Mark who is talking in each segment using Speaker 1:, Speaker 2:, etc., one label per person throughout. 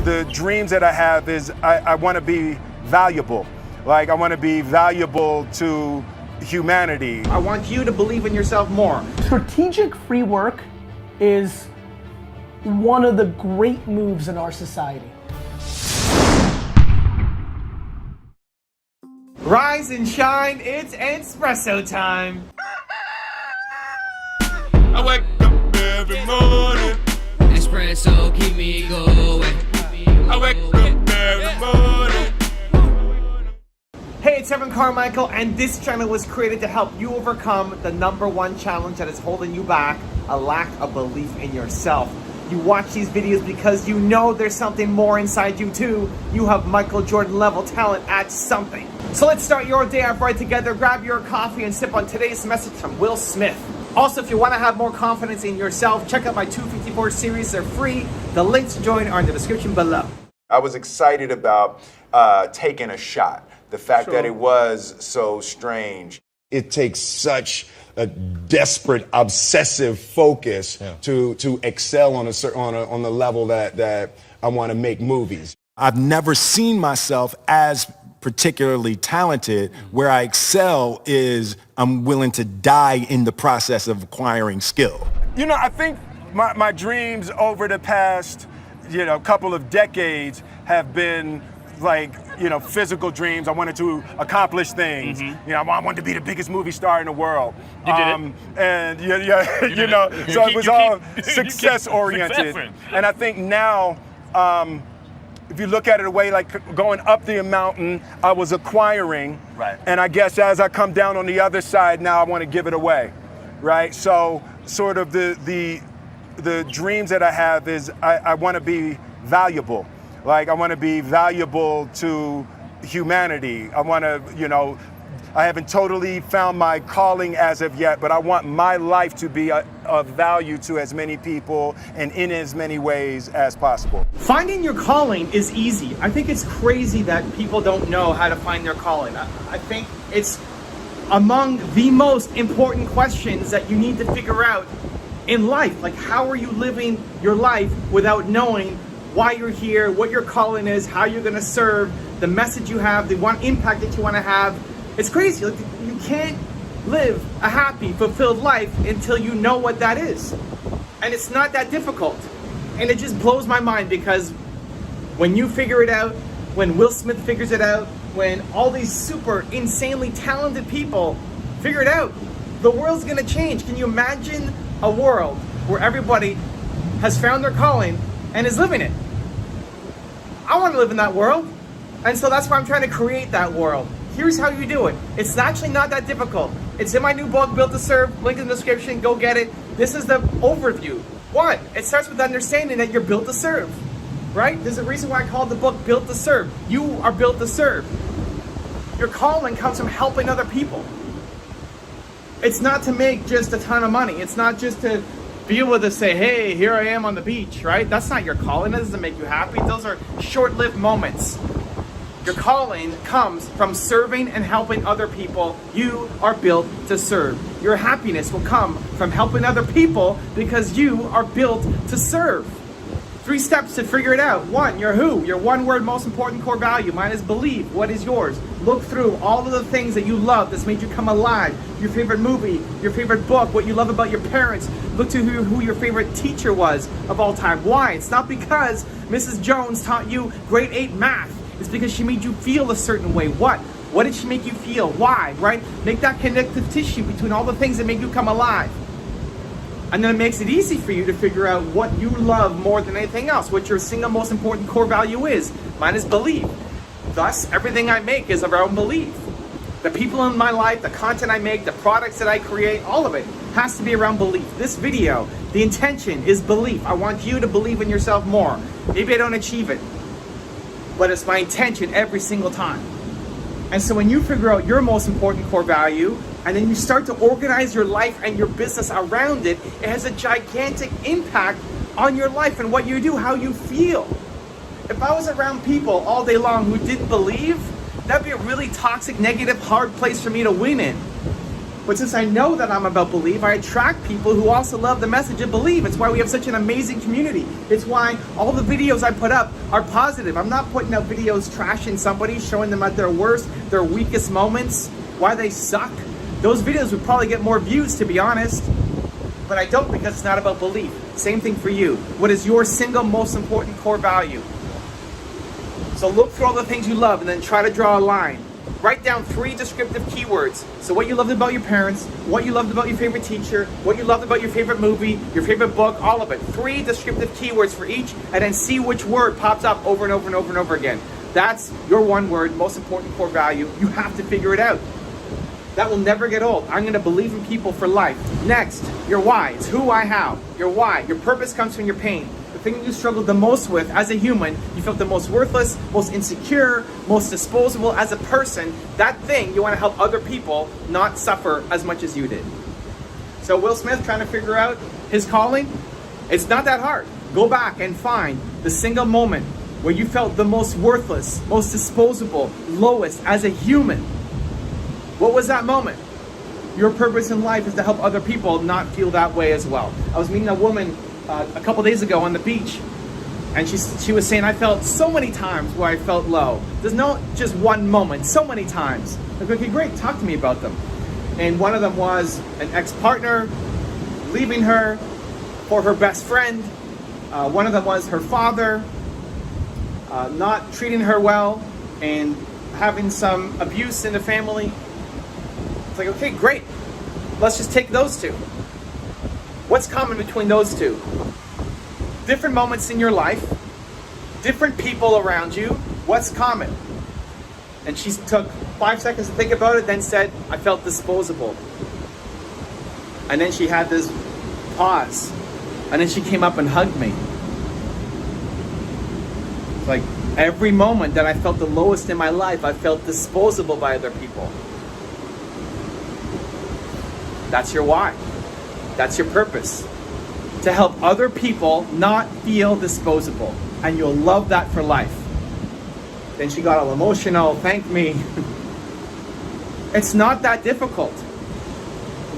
Speaker 1: the dreams that I have is I want to be valuable. Like, I want to be valuable to humanity.
Speaker 2: I want you to believe in yourself more.
Speaker 3: Strategic free work is one of the great moves in our society.
Speaker 2: Rise and shine, it's Entspresso time.
Speaker 4: I wake up every morning.
Speaker 5: Espresso keep me going.
Speaker 4: I wake up every morning.
Speaker 2: Hey, it's Carmichael, and this channel was created to help you overcome the #1 challenge that is holding you back, a lack of belief in yourself. You watch these videos because you know there's something more inside you too. You have Michael Jordan level talent at something. So let's start your day off right together. Grab your coffee and sip on today's message from Will Smith. Also, if you want to have more confidence in yourself, check out my 254 series. They're free. The links to join are in the description below.
Speaker 1: I was excited about taking a shot. The fact that it was so strange.
Speaker 6: It takes such a desperate, obsessive focus to excel on on the level that I want to make movies.
Speaker 7: I've never seen myself as particularly talented. Where I excel is I'm willing to die in the process of acquiring skill.
Speaker 1: You know, I think my dreams over the past, couple of decades have been like, physical dreams. I wanted to accomplish things. I wanted to be the biggest movie star in the world.
Speaker 4: You did it.
Speaker 1: And so it was all success oriented. And I think now, if you look at it away, like going up the mountain, I was acquiring.
Speaker 4: Right.
Speaker 1: And I guess as I come down on the other side now, I want to give it away. Right. So sort of the dreams that I have is I want to be valuable. Like, I want to be valuable to humanity. I want to, I haven't totally found my calling as of yet, but I want my life to be of value to as many people and in as many ways as possible.
Speaker 2: Finding your calling is easy. I think it's crazy that people don't know how to find their calling. I think it's among the most important questions that you need to figure out in life. Like, how are you living your life without knowing why you're here, what your calling is, how you're gonna serve, the message you have, the impact that you wanna have. It's crazy. Like, you can't live a happy, fulfilled life until you know what that is. And it's not that difficult. And it just blows my mind because when you figure it out, when Will Smith figures it out, when all these super insanely talented people figure it out, the world's gonna change. Can you imagine a world where everybody has found their calling and is living it? I want to live in that world. And so that's why I'm trying to create that world. Here's how you do it. It's actually not that difficult. It's in my new book, Built to Serve. Link in the description. Go get it. This is the overview. One, it starts with understanding that you're built to serve. Right? There's a reason why I called the book Built to Serve. You are built to serve. Your calling comes from helping other people. It's not to make just a ton of money. It's not just to be able to say, hey, here I am on the beach, right? That's not your calling. That doesn't make you happy. Those are short-lived moments. Your calling comes from serving and helping other people. You are built to serve. Your happiness will come from helping other people because you are built to serve. 3 steps to figure it out. 1, your who, your one-word most important core value. Mine is believe. What is yours? Look through all of the things that you love that's made you come alive. Your favorite movie, your favorite book, what you love about your parents. Look to who your favorite teacher was of all time. Why? It's not because Mrs. Jones taught you grade 8 math. It's because she made you feel a certain way. What? What did she make you feel? Why? Right? Make that connective tissue between all the things that make you come alive. And then it makes it easy for you to figure out what you love more than anything else, what your single most important core value is. Mine is belief. Thus, everything I make is around belief. The people in my life, the content I make, the products that I create, all of it has to be around belief. This video, the intention is belief. I want you to believe in yourself more. Maybe I don't achieve it, but it's my intention every single time. And so when you figure out your most important core value, and then you start to organize your life and your business around it, it has a gigantic impact on your life and what you do, how you feel. If I was around people all day long who didn't believe, that'd be a really toxic, negative, hard place for me to win in. But since I know that I'm about belief, I attract people who also love the message of belief. It's why we have such an amazing community. It's why all the videos I put up are positive. I'm not putting out videos trashing somebody, showing them at their worst, their weakest moments, why they suck. Those videos would probably get more views, to be honest. But I don't, because it's not about belief. Same thing for you. What is your single most important core value? So look through all the things you love and then try to draw a line. Write down 3 descriptive keywords. So what you loved about your parents, what you loved about your favorite teacher, what you loved about your favorite movie, your favorite book, all of it. 3 descriptive keywords for each, and then see which word pops up over and over and over and over again. That's your one word, most important core value. You have to figure it out. That will never get old. I'm gonna believe in people for life. Next, your why. It's who, why, how. Your why. Your purpose comes from your pain. The thing you struggled the most with as a human, you felt the most worthless, most insecure, most disposable as a person. That thing, you wanna help other people not suffer as much as you did. So Will Smith trying to figure out his calling, it's not that hard. Go back and find the single moment where you felt the most worthless, most disposable, lowest as a human. What was that moment? Your purpose in life is to help other people not feel that way as well. I was meeting a woman a couple days ago on the beach, and she was saying, I felt so many times where I felt low. There's not just one moment, so many times. I go, okay, great, talk to me about them. And one of them was an ex-partner leaving her for her best friend. One of them was her father not treating her well and having some abuse in the family. It's like, okay, great. Let's just take those 2. What's common between those 2? Different moments in your life, different people around you. What's common? And she took 5 seconds to think about it, then said, I felt disposable. And then she had this pause. And then she came up and hugged me. It's like, every moment that I felt the lowest in my life, I felt disposable by other people. That's your why. That's your purpose. To help other people not feel disposable. And you'll love that for life. Then she got all emotional, thanked me. It's not that difficult.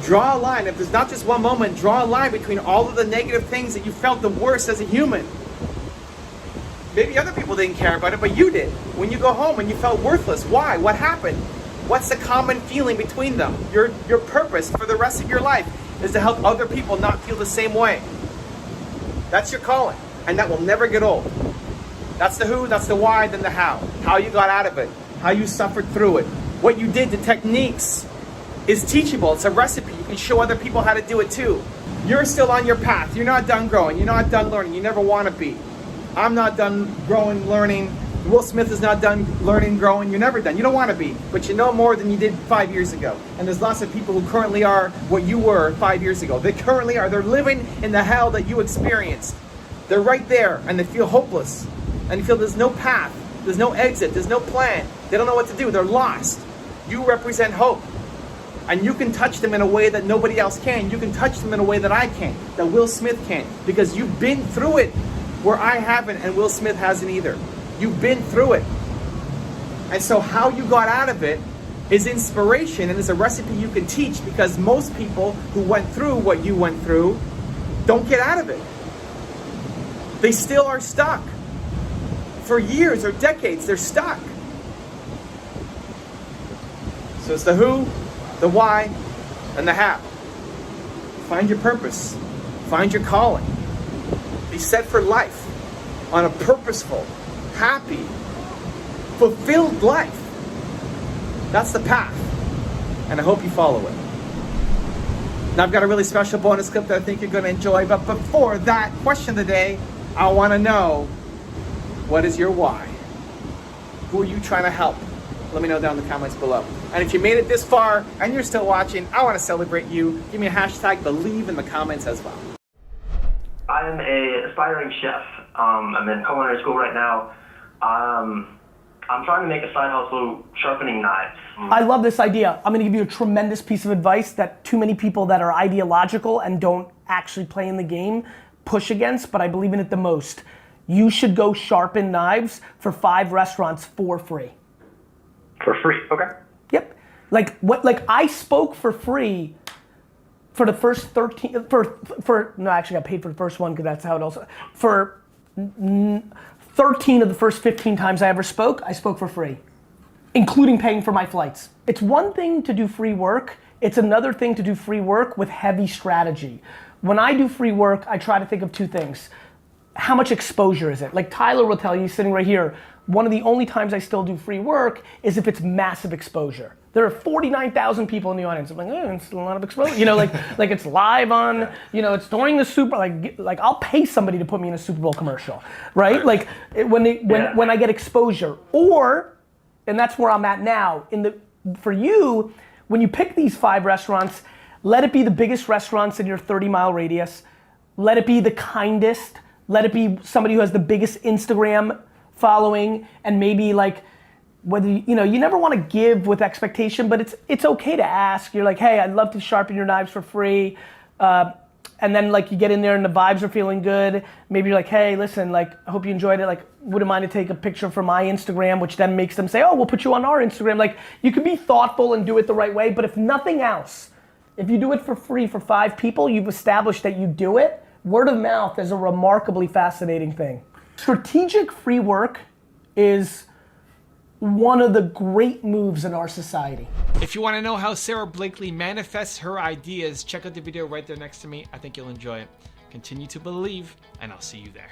Speaker 2: Draw a line. If there's not just one moment, draw a line between all of the negative things that you felt the worst as a human. Maybe other people didn't care about it, but you did. When you go home and you felt worthless, why? What happened? What's the common feeling between them? Your purpose for the rest of your life is to help other people not feel the same way. That's your calling, and that will never get old. That's the who, that's the why, then the how. How you got out of it, how you suffered through it, what you did, the techniques is teachable. It's a recipe. You can show other people how to do it too. You're still on your path. You're not done growing. You're not done learning. You never want to be. I'm not done growing, learning. Will Smith is not done learning, growing. You're never done. You don't want to be, but you know more than you did 5 years ago. And there's lots of people who currently are what you were 5 years ago. They currently are. They're living in the hell that you experienced. They're right there, and they feel hopeless. And you feel there's no path. There's no exit. There's no plan. They don't know what to do. They're lost. You represent hope. And you can touch them in a way that nobody else can. You can touch them in a way that I can't, that Will Smith can't. Because you've been through it where I haven't and Will Smith hasn't either. You've been through it. And so how you got out of it is inspiration and is a recipe you can teach, because most people who went through what you went through don't get out of it. They still are stuck. For years or decades, they're stuck. So it's the who, the why, and the how. Find your purpose. Find your calling. Be set for life on a purposeful, happy, fulfilled life. That's the path. And I hope you follow it. Now I've got a really special bonus clip that I think you're going to enjoy. But before that, question of the day, I want to know, what is your why? Who are you trying to help? Let me know down in the comments below. And if you made it this far and you're still watching, I want to celebrate you. Give me a hashtag believe in the comments as well.
Speaker 8: I'm an aspiring chef. I'm in culinary school right now. I'm trying to make a side hustle sharpening knives.
Speaker 3: I love this idea. I'm gonna give you a tremendous piece of advice that too many people that are ideological and don't actually play in the game push against, but I believe in it the most. You should go sharpen knives for 5 restaurants for free.
Speaker 8: For free, okay.
Speaker 3: Yep. Like what? Like I spoke for free for the first 13. No, I actually got paid for the first one because that's how it also. For 13 of the first 15 times I ever spoke, I spoke for free, including paying for my flights. It's one thing to do free work. It's another thing to do free work with heavy strategy. When I do free work, I try to think of two things. How much exposure is it? Like Tyler will tell you, sitting right here, one of the only times I still do free work is if it's massive exposure. There are 49,000 people in the audience. I'm like, it's a lot of exposure. You know, like it's live on, you know, it's during the Super, like I'll pay somebody to put me in a Super Bowl commercial, right? Like when I get exposure, and that's where I'm at now. For you, when you pick these 5 restaurants, let it be the biggest restaurants in your 30-mile radius. Let it be the kindest. Let it be somebody who has the biggest Instagram following, and maybe like whether you never want to give with expectation, but it's okay to ask. You're like, hey, I'd love to sharpen your knives for free, and then like you get in there and the vibes are feeling good. Maybe you're like, hey, listen, like I hope you enjoyed it. Like, wouldn't mind to take a picture for my Instagram, which then makes them say, oh, we'll put you on our Instagram. Like you can be thoughtful and do it the right way, but if nothing else, if you do it for free for 5 people, you've established that you do it. Word of mouth is a remarkably fascinating thing. Strategic free work is one of the great moves in our society.
Speaker 9: If you want to know how Sarah Blakely manifests her ideas, check out the video right there next to me. I think you'll enjoy it. Continue to believe, and I'll see you there.